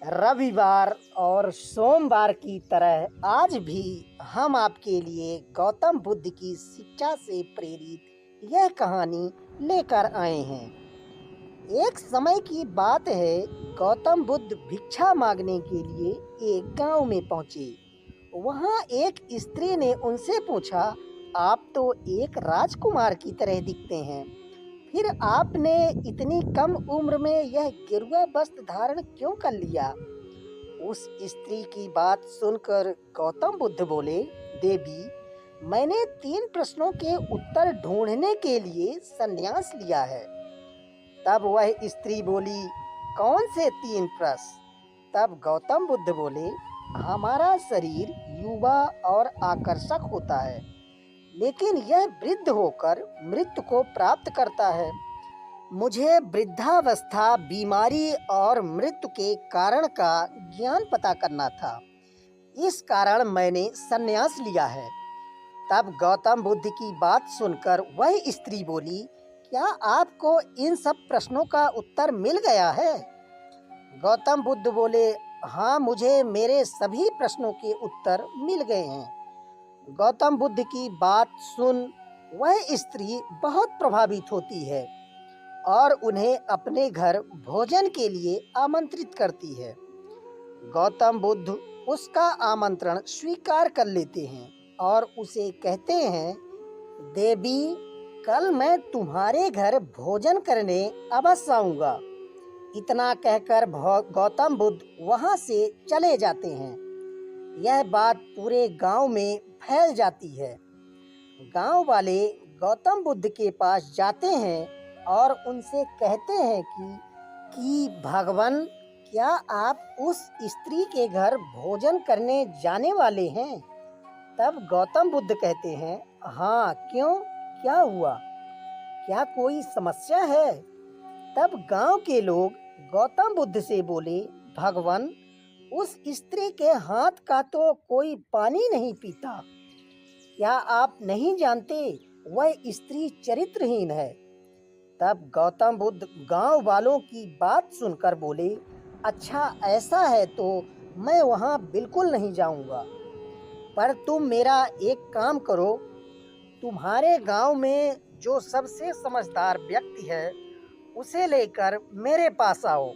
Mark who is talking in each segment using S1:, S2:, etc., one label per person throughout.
S1: रविवार और सोमवार की तरह आज भी हम आपके लिए गौतम बुद्ध की शिक्षा से प्रेरित यह कहानी लेकर आए हैं। एक समय की बात है, गौतम बुद्ध भिक्षा मांगने के लिए एक गांव में पहुंचे। वहां एक स्त्री ने उनसे पूछा, आप तो एक राजकुमार की तरह दिखते हैं, फिर आपने इतनी कम उम्र में यह गेरुआ वस्त्र धारण क्यों कर लिया? उस स्त्री की बात सुनकर गौतम बुद्ध बोले, देवी, मैंने 3 प्रश्नों के उत्तर ढूंढने के लिए संन्यास लिया है। तब वह स्त्री बोली, कौन से 3 प्रश्न? तब गौतम बुद्ध बोले, हमारा शरीर युवा और आकर्षक होता है, लेकिन यह वृद्ध होकर मृत्यु को प्राप्त करता है। मुझे वृद्धावस्था, बीमारी और मृत्यु के कारण का ज्ञान पता करना था। इस कारण मैंने संन्यास लिया है। तब गौतम बुद्ध की बात सुनकर वह स्त्री बोली, क्या आपको इन सब प्रश्नों का उत्तर मिल गया है? गौतम बुद्ध बोले, हाँ, मुझे मेरे सभी प्रश्नों के उत्तर मिल गए हैं। गौतम बुद्ध की बात सुन वह स्त्री बहुत प्रभावित होती है और उन्हें अपने घर भोजन के लिए आमंत्रित करती है। गौतम बुद्ध उसका आमंत्रण स्वीकार कर लेते हैं और उसे कहते हैं, देवी, कल मैं तुम्हारे घर भोजन करने अवश्य आऊँगा। इतना कहकर गौतम बुद्ध वहाँ से चले जाते हैं। यह बात पूरे गांव में फैल जाती है। गांव वाले गौतम बुद्ध के पास जाते हैं और उनसे कहते हैं कि भगवान, क्या आप उस स्त्री के घर भोजन करने जाने वाले हैं? तब गौतम बुद्ध कहते हैं, हाँ, क्यों, क्या हुआ? क्या कोई समस्या है? तब गांव के लोग गौतम बुद्ध से बोले, भगवान, उस स्त्री के हाथ का तो कोई पानी नहीं पीता। क्या आप नहीं जानते वह स्त्री चरित्रहीन है? तब गौतम बुद्ध गांव वालों की बात सुनकर बोले, अच्छा ऐसा है तो मैं वहां बिल्कुल नहीं जाऊंगा। पर तुम मेरा एक काम करो, तुम्हारे गांव में जो सबसे समझदार व्यक्ति है उसे लेकर मेरे पास आओ।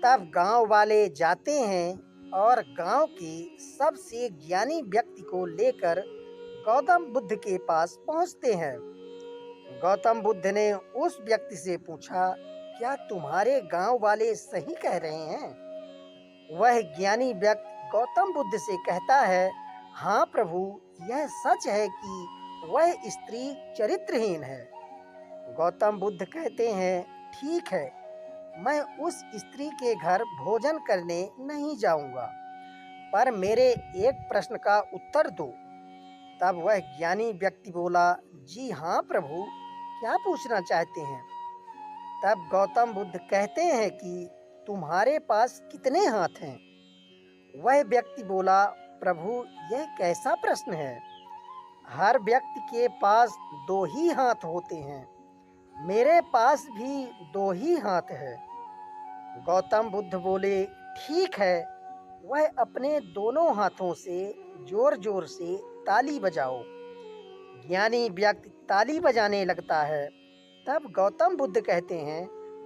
S1: तब गांव वाले जाते हैं और गांव के सबसे ज्ञानी व्यक्ति को लेकर गौतम बुद्ध के पास पहुंचते हैं। गौतम बुद्ध ने उस व्यक्ति से पूछा, क्या तुम्हारे गांव वाले सही कह रहे हैं? वह ज्ञानी व्यक्ति गौतम बुद्ध से कहता है, हाँ प्रभु, यह सच है कि वह स्त्री चरित्रहीन है। गौतम बुद्ध कहते हैं, ठीक है, मैं उस स्त्री के घर भोजन करने नहीं जाऊंगा, पर मेरे एक प्रश्न का उत्तर दो। तब वह ज्ञानी व्यक्ति बोला, जी हाँ प्रभु, क्या पूछना चाहते हैं? तब गौतम बुद्ध कहते हैं कि तुम्हारे पास कितने हाथ हैं? वह व्यक्ति बोला, प्रभु, यह कैसा प्रश्न है? हर व्यक्ति के पास 2 ही हाथ होते हैं। मेरे पास भी 2 ही हाथ है। गौतम बुद्ध बोले, ठीक है, वह अपने दोनों हाथों से जोर जोर से ताली बजाओ। ज्ञानी व्यक्ति ताली बजाने लगता है। तब गौतम बुद्ध कहते हैं,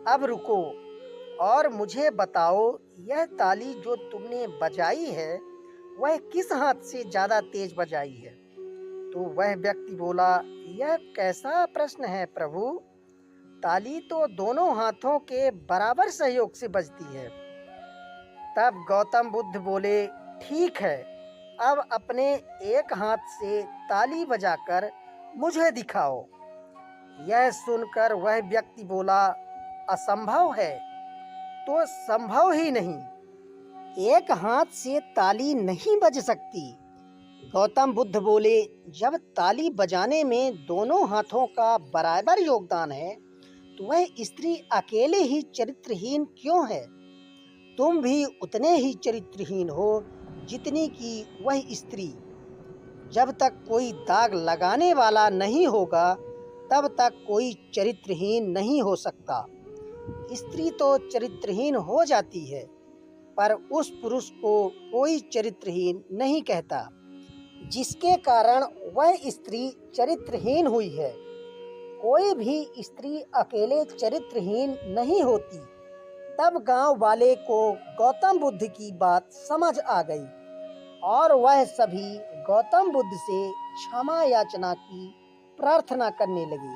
S1: अब रुको और मुझे बताओ, यह ताली जो तुमने बजाई है वह किस हाथ से ज़्यादा तेज बजाई है? तो वह व्यक्ति बोला, यह कैसा प्रश्न है प्रभु? ताली तो दोनों हाथों के बराबर सहयोग से बजती है। तब गौतम बुद्ध बोले, ठीक है, अब अपने एक हाथ से ताली बजाकर मुझे दिखाओ। यह सुनकर वह व्यक्ति बोला, असंभव है, तो संभव ही नहीं, एक हाथ से ताली नहीं बज सकती। गौतम बुद्ध बोले, जब ताली बजाने में दोनों हाथों का बराबर योगदान है तो वह स्त्री अकेले ही चरित्रहीन क्यों है? तुम भी उतने ही चरित्रहीन हो जितनी कि वह स्त्री। जब तक कोई दाग लगाने वाला नहीं होगा तब तक कोई चरित्रहीन नहीं हो सकता। स्त्री तो चरित्रहीन हो जाती है, पर उस पुरुष को कोई चरित्रहीन नहीं कहता, जिसके कारण वह स्त्री चरित्रहीन हुई है। कोई भी स्त्री अकेले चरित्रहीन नहीं होती। तब गांव वाले को गौतम बुद्ध की बात समझ आ गई और वह सभी गौतम बुद्ध से क्षमा याचना की प्रार्थना करने लगे।